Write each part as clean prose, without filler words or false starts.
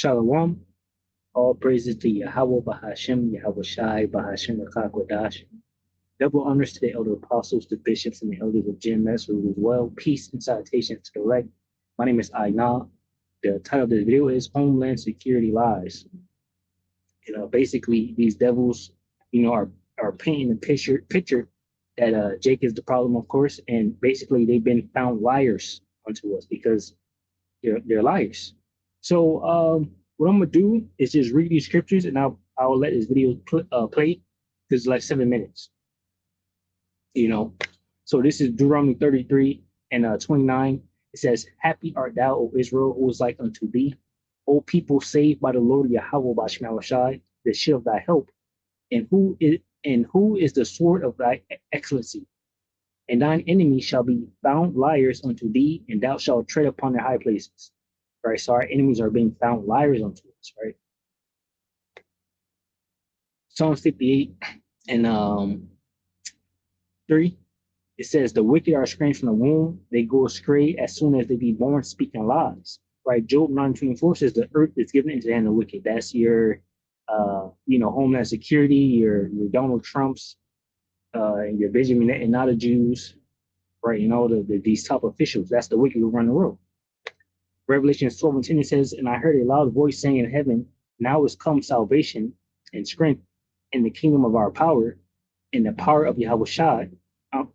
Shalom. All praises to Yahweh Bahashem, Yahweh Shai, Bahashem Rakakwadash. Double honors to the elder apostles, the bishops, and the elders of GMS who as well. Peace and salutations to the elect. My name is Aina. The title of the video is Homeland Security Lies. Basically, these devils, are painting a picture that Jake is the problem, of course, and basically they've been found liars unto us because they're liars. So what I'm gonna do is just read these scriptures, and I'll let this video play because it's like 7 minutes. So this is Deuteronomy 33 and 29. It says, "Happy art thou, O Israel, who is like unto thee, O people saved by the Lord Yahweh Bashmalashai, the shield of thy help, and who is the sword of thy excellency. And thine enemies shall be found liars unto thee, and thou shalt tread upon their high places." Right, so our enemies are being found liars unto us, right? Psalm 58 and 3, it says, "The wicked are estranged from the womb; they go astray as soon as they be born, speaking lies." Right, Job 9:24 says, "The earth is given into the hand of the wicked." That's your, Homeland Security, your Donald Trumps, and your Benjamin Netanyahu Jews, right? These top officials. That's the wicked who run the world. Revelation 12:10 says, "And I heard a loud voice saying in heaven, now is come salvation and strength in the kingdom of our power, in the power of Yahweh Shai,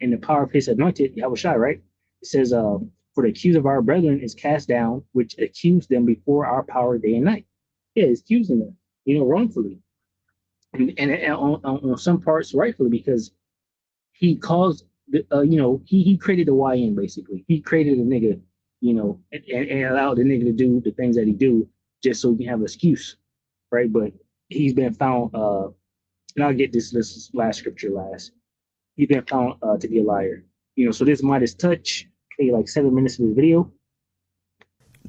in the power of his anointed Yahweh Shai," right? It says, "For the accuse of our brethren is cast down, which accused them before our power day and night." Yeah, it's accusing them, wrongfully. And on some parts rightfully, because he caused, he created the YN basically. He created a nigga, and allowed the nigga to do the things that he do just so he can have an excuse, right? But he's been found, and I'll get this last scripture last. He's been found to be a liar. So this Midas touch, play like 7 minutes of this video.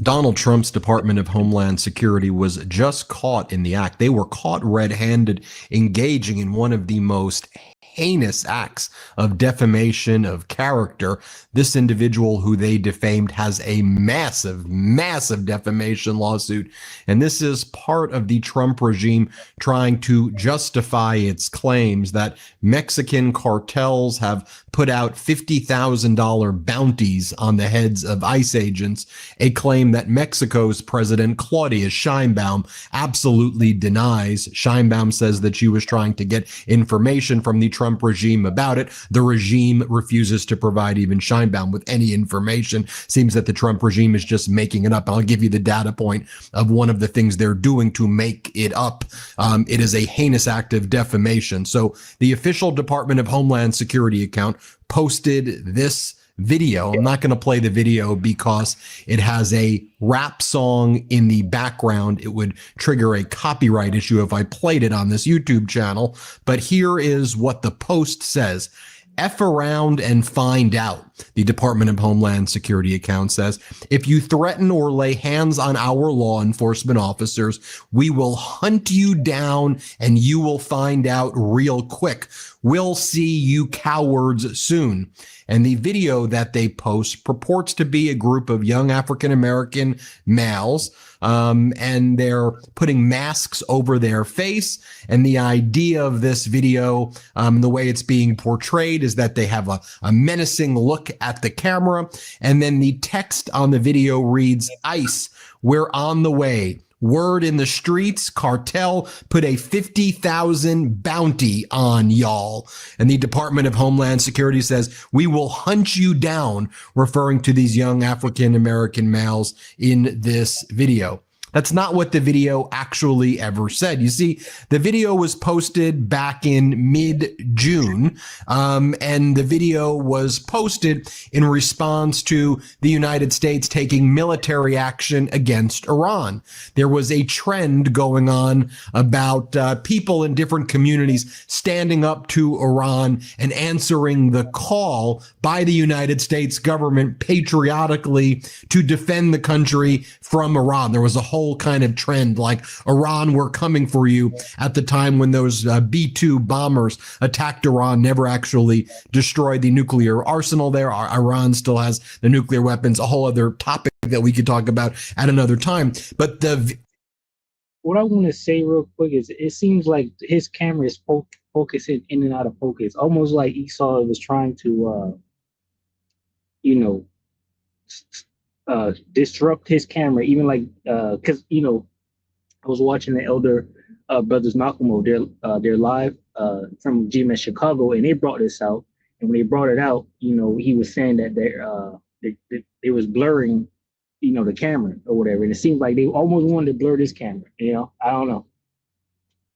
Donald Trump's Department of Homeland Security was just caught in the act. They were caught red-handed engaging in one of the most heinous acts of defamation of character. This individual who they defamed has a massive, massive defamation lawsuit. And this is part of the Trump regime trying to justify its claims that Mexican cartels have put out $50,000 bounties on the heads of ICE agents, a claim that Mexico's President Claudia Sheinbaum absolutely denies. Sheinbaum says that she was trying to get information from the Trump regime about it. The regime refuses to provide even Sheinbaum with any information. Seems that the Trump regime is just making it up. I'll give you the data point of one of the things they're doing to make it up. It is a heinous act of defamation. So the official Department of Homeland Security account posted this video. I'm not going to play the video because it has a rap song in the background. It would trigger a copyright issue if I played it on this YouTube channel. But here is what the post says. "F around and find out," the Department of Homeland Security account says. "If you threaten or lay hands on our law enforcement officers, we will hunt you down and you will find out real quick. We'll see you cowards soon." And the video that they post purports to be a group of young African-American males, and they're putting masks over their face. And the idea of this video, the way it's being portrayed, is that they have a menacing look at the camera. And then the text on the video reads, "ICE, we're on the way. Word in the streets, cartel put a 50,000 bounty on y'all." And the Department of Homeland Security says, "We will hunt you down," referring to these young African-American males in this video. That's not what the video actually ever said. You see, the video was posted back in mid-June, and the video was posted in response to the United States taking military action against Iran. There was a trend going on about people in different communities standing up to Iran and answering the call by the United States government patriotically to defend the country from Iran. There was a whole kind of trend like, "Iran, we're coming for you," at the time when those B-2 bombers attacked Iran, never actually destroyed the nuclear arsenal there. Iran still has the nuclear weapons, a whole other topic that we could talk about at another time. But the what I want to say real quick is it seems like his camera is focusing in and out of focus, almost like Esau was trying to, you know, disrupt his camera, even like, because I was watching the Elder Brothers Malcolm their live from GMS Chicago, and they brought this out. And when they brought it out, he was saying that they was blurring, the camera or whatever. And it seemed like they almost wanted to blur this camera. I don't know.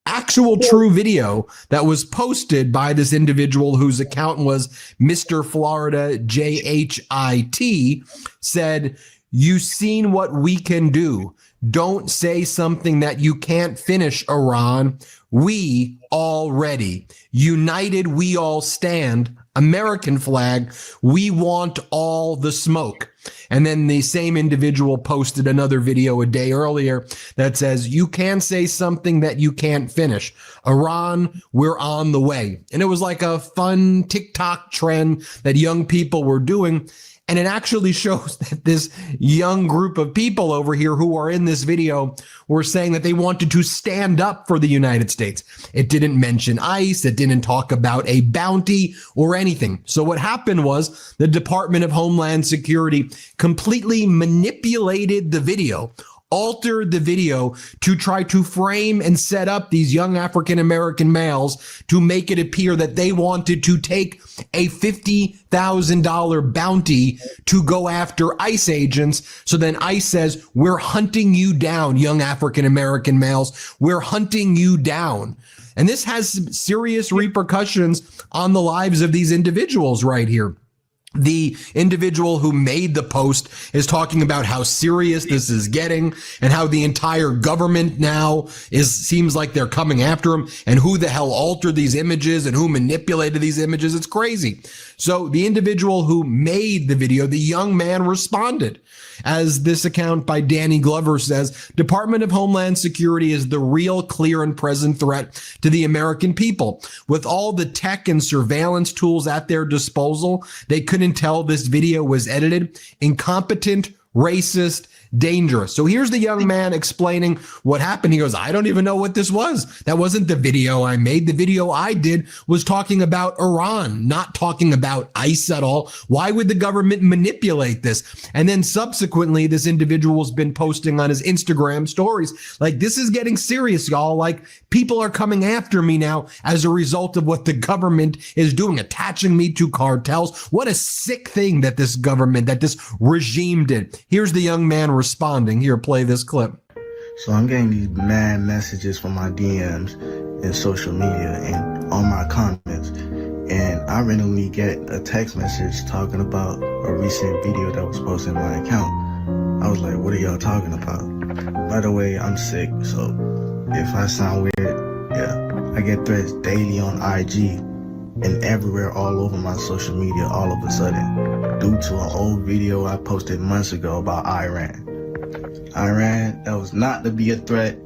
Actual true video that was posted by this individual whose account was Mr. Florida JHIT said, "You seen what we can do. Don't say something that you can't finish, Iran. We all ready. United we all stand. American flag. We want all the smoke." And then the same individual posted another video a day earlier that says, "You can say something that you can't finish. Iran, we're on the way." And it was like a fun TikTok trend that young people were doing. And it actually shows that this young group of people over here who are in this video were saying that they wanted to stand up for the United States. It didn't mention ICE. It didn't talk about a bounty or anything. So what happened was the Department of Homeland Security completely manipulated the video, altered the video to try to frame and set up these young African-American males to make it appear that they wanted to take a $50,000 bounty to go after ICE agents. So then ICE says, "We're hunting you down, young African-American males. We're hunting you down." And this has serious repercussions on the lives of these individuals right here. The individual who made the post is talking about how serious this is getting and how the entire government now seems like they're coming after him, and who the hell altered these images and who manipulated these images. It's crazy. So the individual who made the video, the young man, responded. As this account by Danny Glover says, "Department of Homeland Security is the real, clear, and present threat to the American people. With all the tech and surveillance tools at their disposal, they couldn't tell this video was edited. Incompetent, racist, dangerous." So here's the young man explaining what happened. He goes, "I don't even know what this was. That wasn't the video I made. The video I did was talking about Iran, not talking about ICE at all. Why would the government manipulate this?" And then subsequently, this individual has been posting on his Instagram stories, like, "This is getting serious, y'all. Like, people are coming after me now as a result of what the government is doing, attaching me to cartels. What a sick thing that this government, that this regime did." Here's the young man responding. Here, play this clip. So I'm getting these mad messages from my DMs and social media and on my comments. And I randomly get a text message talking about a recent video that was posted in my account. I was like, "What are y'all talking about?" By the way, I'm sick, so if I sound weird, yeah. I get threats daily on IG and everywhere all over my social media all of a sudden due to an old video I posted months ago about Iran. Iran, that was not to be a threat.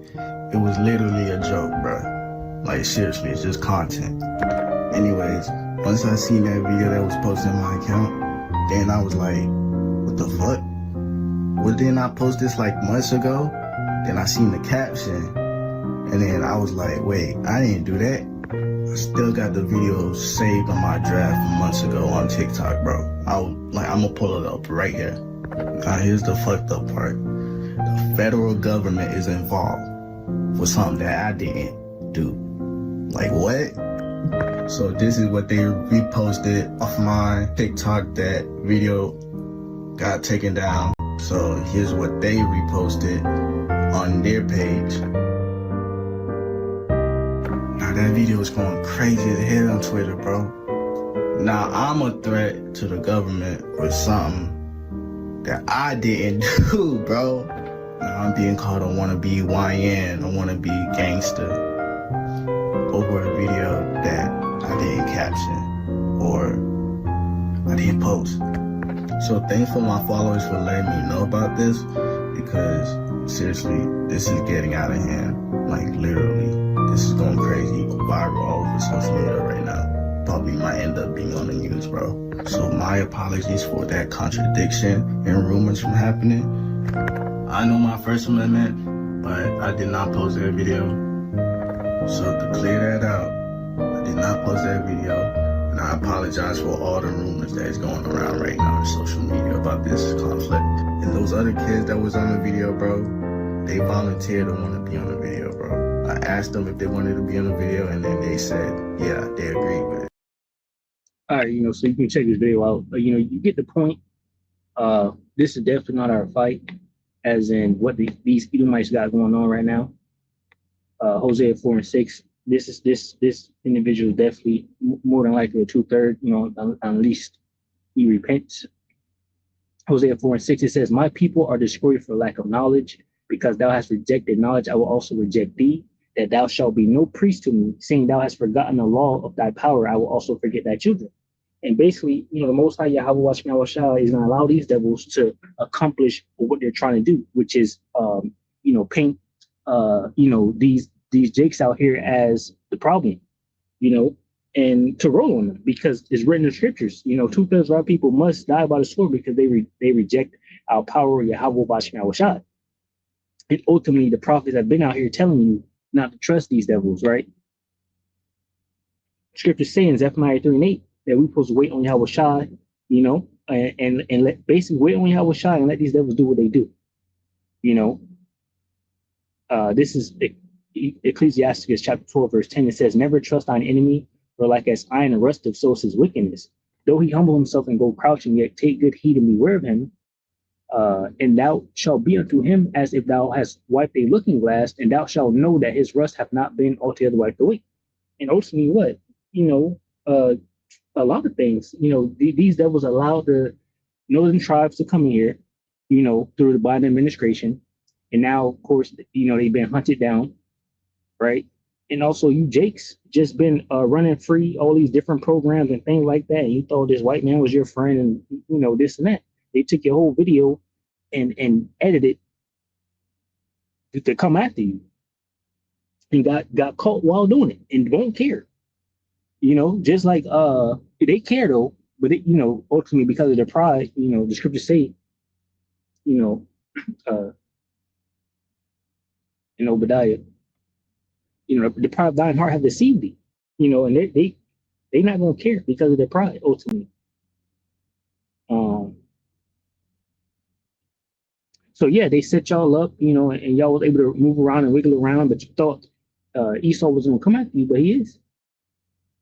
It was literally a joke, bro. Like, seriously, it's just content. Anyways, once I seen that video that was posted in my account, then I was like, what the fuck? Well, didn't I post this like months ago? Then I seen the caption, and then I was like, wait, I didn't do that. I still got the video saved on my draft from months ago on TikTok, bro. I'm gonna pull it up right here. Now, here's the fucked up part. The federal government is involved with something that I didn't do. Like, what? So this is what they reposted off my TikTok. That video got taken down. So here's what they reposted on their page. Now that video is going crazy as hell on Twitter, bro. Now I'm a threat to the government for something that I didn't do, bro. Now I'm being called a wannabe YN, a wannabe gangster over a video that I didn't caption or I didn't post. So thanks for my followers for letting me know about this, because seriously, this is getting out of hand. Like, literally, this is going crazy, viral all over social media right now. Probably might end up being on the news, bro. So my apologies for that contradiction and rumors from happening. I know my First Amendment, but I did not post that video. So to clear that out, I did not post that video, and I apologize for all the rumors that's going around right now on social media about this conflict. And those other kids that was on the video, bro, they volunteered to want to be on the video, bro. I asked them if they wanted to be on the video, and then they said, yeah, they agreed with it. All right, so you can check this video out. You get the point. This is definitely not our fight, as in what these Edomites got going on right now. Hosea 4 and 6. This individual is definitely more than likely a 2/3. At least he repents. Hosea 4 and 6. It says, "My people are destroyed for lack of knowledge, because thou hast rejected knowledge. I will also reject thee. That thou shalt be no priest to me, seeing thou hast forgotten the law of thy power. I will also forget thy children." And basically, the Most High Yahweh is going to allow these devils to accomplish what they're trying to do, which is, paint, these jakes out here as the problem, and to roll on them, because it's written in the scriptures. 2/3 of our people must die by the sword because they reject our power, Yahweh Bashim. And ultimately, the prophets have been out here telling you not to trust these devils, right? Scripture saying Zephaniah 3 and 8 that we're supposed to wait on Yahweh Shai, and basically wait on Yahweh Shai and let these devils do what they do. This is Ecclesiasticus chapter 12, verse 10. It says, "Never trust thine enemy, for like as iron and rusteth, so is his wickedness. Though he humble himself and go crouching, yet take good heed and beware of him. And thou shalt be unto him as if thou hast wiped a looking glass, and thou shalt know that his rust hath not been altogether wiped away." And ultimately, what? A lot of things. These devils allowed the northern tribes to come here, through the Biden administration. And now, of course, they've been hunted down, right? And also, you Jakes just been running free all these different programs and things like that. And you thought this white man was your friend, and this and that. They took your whole video and edited to come after you, and got caught while doing it, and won't care. Just like they care though, but ultimately because of their pride, the scriptures say, in Obadiah, the pride of thine heart have deceived thee, and they not gonna care because of their pride ultimately. So yeah, they set y'all up, and y'all was able to move around and wiggle around, but you thought Esau was gonna come after you, but he is.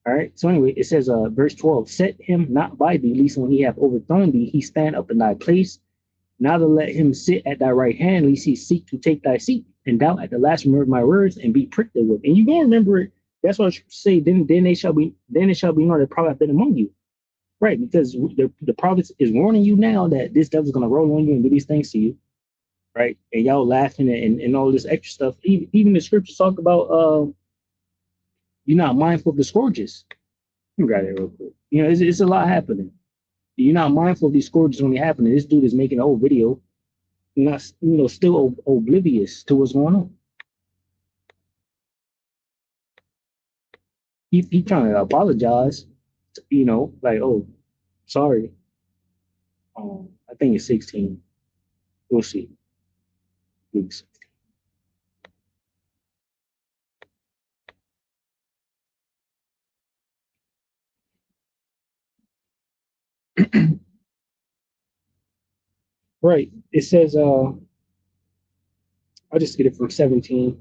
All right. So anyway, it says, verse 12, "Set him not by thee, lest when he have overthrown thee, he stand up in thy place. Neither let him sit at thy right hand, lest he seek to take thy seat. And thou at the last remember my words and be pricked therewith." And you gonna remember it. That's what I say. Then it shall be known that prophet have been among you, right? Because the prophet is warning you now that this devil's gonna roll on you and do these things to you, right? And y'all laughing and all this extra stuff. Even the scriptures talk about you're not mindful of the scourges. Let me grab that real quick. It's a lot happening. You're not mindful of these scourges when they're happening. This dude is making a whole video, not still oblivious to what's going on. He trying to apologize, like, oh, sorry. I think it's 16. We'll see. Weeks. Right. It says, I'll just get it from 17.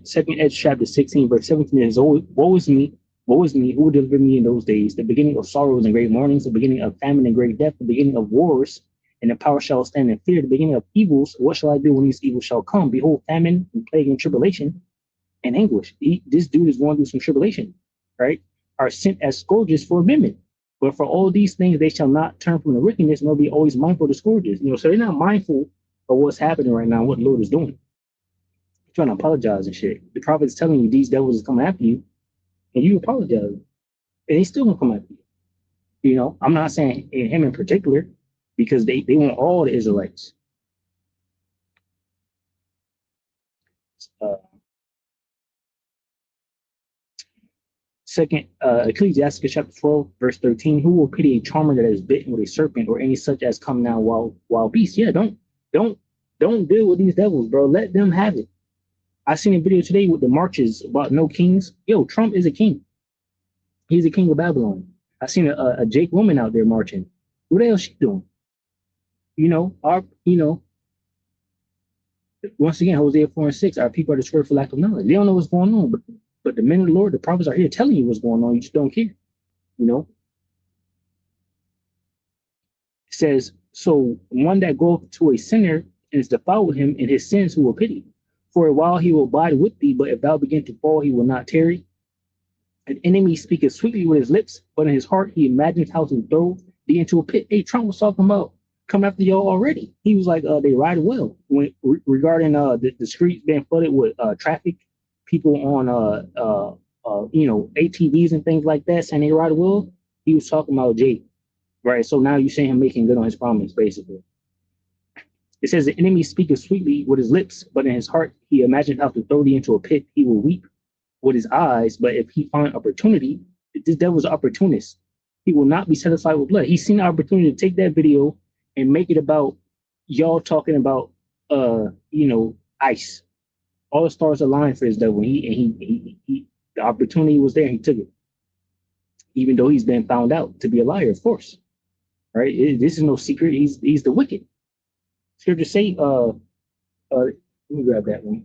Second Edge chapter 16, verse 17 is, woe is me, who will deliver me in those days? The beginning of sorrows and great mournings, the beginning of famine and great death, the beginning of wars, and the power shall stand in fear, the beginning of evils. What shall I do when these evils shall come? Behold, famine and plague and tribulation and anguish. This dude is going through some tribulation, right? Are sent as scourges for women. But for all these things, they shall not turn from the wickedness, nor be always mindful of the scourges. So they're not mindful of what's happening right now, what the Lord is doing. They're trying to apologize and shit. The prophet is telling you these devils is coming after you, and you apologize, and they still gonna come after you. I'm not saying him in particular, because they want all the Israelites. Second, Ecclesiasticus chapter 12, verse 13, "Who will pity a charmer that is bitten with a serpent, or any such as come now wild beasts?" Yeah, don't deal with these devils, bro. Let them have it. I seen a video today with the marches about no kings. Yo, Trump is a king. He's a king of Babylon. I seen a Jake woman out there marching. What the hell she doing? Once again, Hosea 4 and 6, our people are destroyed for lack of knowledge. They don't know what's going on, but the men of the Lord, the prophets are here telling you what's going on. You just don't care. It says, so one that goeth to a sinner and is defiled with him in his sins, who will pity. For a while he will abide with thee, but if thou begin to fall, he will not tarry. An enemy speaketh sweetly with his lips, but in his heart he imagines how to throw thee into a pit. Hey, Trump was talking about coming after y'all already. He was like, they ride well. Regarding the streets being flooded with traffic, people on ATVs and things like that, saying they ride well. He was talking about Jake, right? So now you're saying him making good on his promise, basically. It says the enemy speaketh sweetly with his lips, but in his heart he imagined how to throw thee into a pit. He will weep with his eyes, but if he find opportunity, this devil's an opportunist. He will not be satisfied with blood. He's seen the opportunity to take that video and make it about y'all talking about ICE. All the stars aligned for this devil. He the opportunity was there. He took it, even though he's been found out to be a liar, of course. Right? This is no secret. He's the wicked. Scripture say, let me grab that one.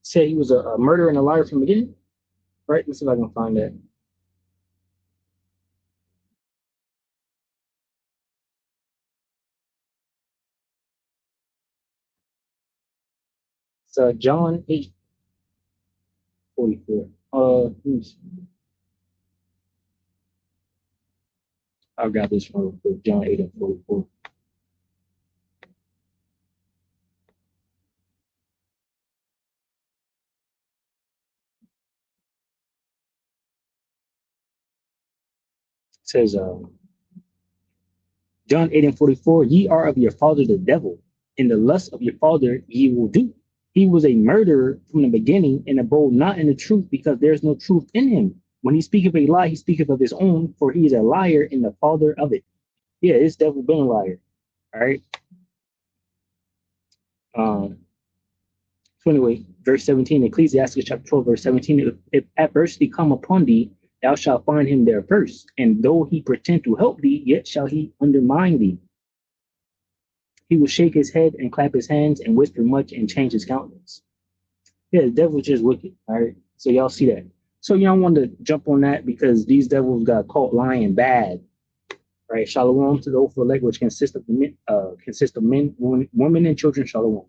Said he was a murderer and a liar from the beginning. Right? Let's see if I can find that. It's John 8:44. Let me see. I'll grab this one real quick. John 8:44. It says, John 8:44, ye are of your father the devil, and the lust of your father ye will do. He was a murderer from the beginning, and abode not in the truth, because there is no truth in him. When he speaketh a lie, he speaketh of his own, for he is a liar and the father of it. Yeah, this devil been a liar. All right. So anyway, verse 17, Ecclesiastes chapter 12, verse 17, if adversity come upon thee, thou shalt find him there first. And though he pretend to help thee, yet shall he undermine thee. He will shake his head and clap his hands and whisper much and change his countenance. Yeah, the devil's just wicked. All right. So y'all see that. So y'all want to jump on that because these devils got caught lying bad. Right. Shalom to the oathful elect, which consists of men, women, and children. Shalom.